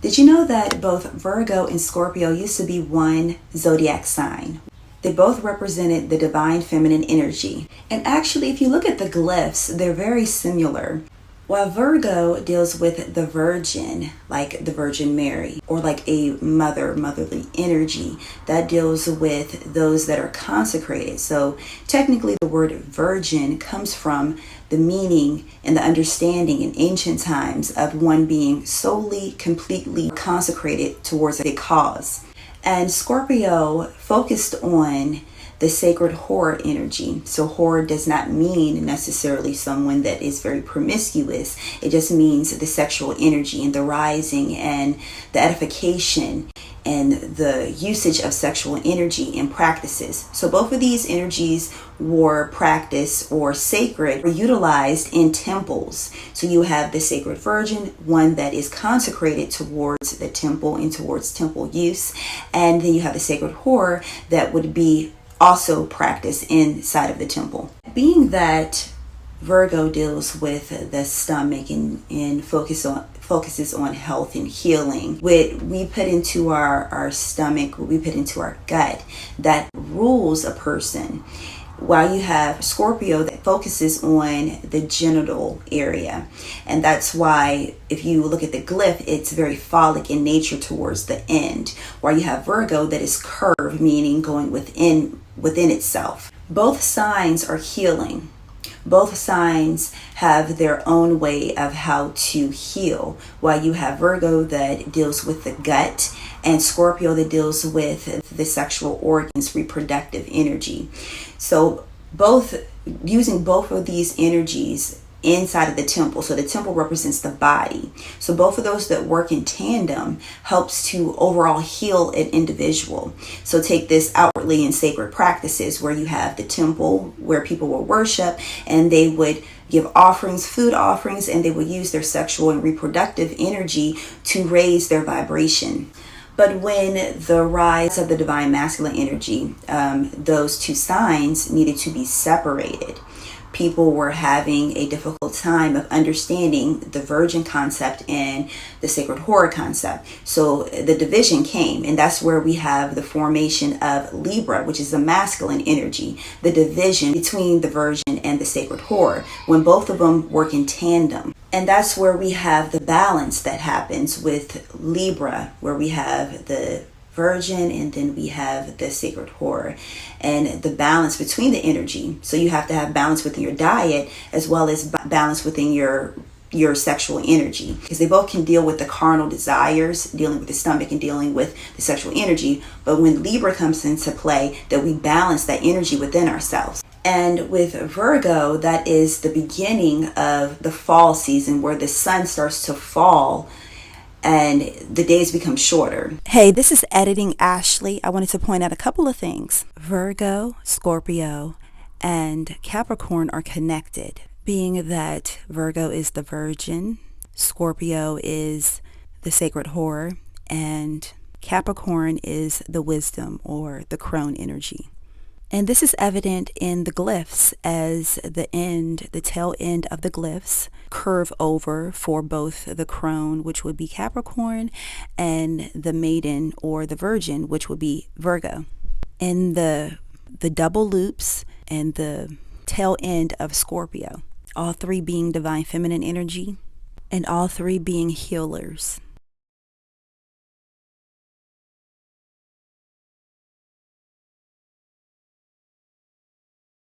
Did you know that both Virgo and Scorpio used to be one zodiac sign? They both represented the divine feminine energy. And actually, if you look at the glyphs, they're very similar. While Virgo deals with the Virgin, like the Virgin Mary, or like a motherly energy, that deals with those that are consecrated. So technically the word virgin comes from the meaning and the understanding in ancient times of one being solely, completely consecrated towards a cause. And Scorpio focused on the sacred whore energy. So whore does not mean necessarily someone that is very promiscuous. It just means the sexual energy and the rising and the edification and the usage of sexual energy in practices. So both of these energies were practiced or sacred or utilized in temples. So you have the sacred virgin, one that is consecrated towards the temple and towards temple use. And then you have the sacred whore that would be also practiced inside of the temple. Being that Virgo deals with the stomach and focuses on health and healing, what we put into our stomach, what we put into our gut, that rules a person. While you have Scorpio that focuses on the genital area. And that's why if you look at the glyph, it's very phallic in nature towards the end. While you have Virgo that is curved, meaning going within itself. Both signs are healing. Both signs have their own way of how to heal. While you have Virgo that deals with the gut and Scorpio that deals with the sexual organs, reproductive energy. So using both of these energies inside of the temple. So the temple represents the body. So both of those that work in tandem helps to overall heal an individual. So take this outwardly in sacred practices where you have the temple where people will worship and they would give offerings, food offerings, and they would use their sexual and reproductive energy to raise their vibration. But when the rise of the divine masculine energy, those two signs needed to be separated. People were having a difficult time of understanding the virgin concept and the sacred whore concept. So the division came, and that's where we have the formation of Libra, which is the masculine energy, the division between the virgin and the sacred whore, when both of them work in tandem. And that's where we have the balance that happens with Libra, where we have the virgin and then we have the sacred whore, and the balance between the energy. So you have to have balance within your diet as well as balance within your sexual energy, because they both can deal with the carnal desires, dealing with the stomach and dealing with the sexual energy. But when Libra comes into play, that we balance that energy within ourselves. And with Virgo, that is the beginning of the fall season where the sun starts to fall and the days become shorter. Hey, this is Editing Ashley. I wanted to point out a couple of things. Virgo, Scorpio, and Capricorn are connected, being that Virgo is the virgin, Scorpio is the sacred whore, and Capricorn is the wisdom or the crone energy. And this is evident in the glyphs as the tail end of the glyphs curve over for both the crone, which would be Capricorn, and the maiden or the virgin, which would be Virgo. And the double loops and the tail end of Scorpio, all three being divine feminine energy and all three being healers.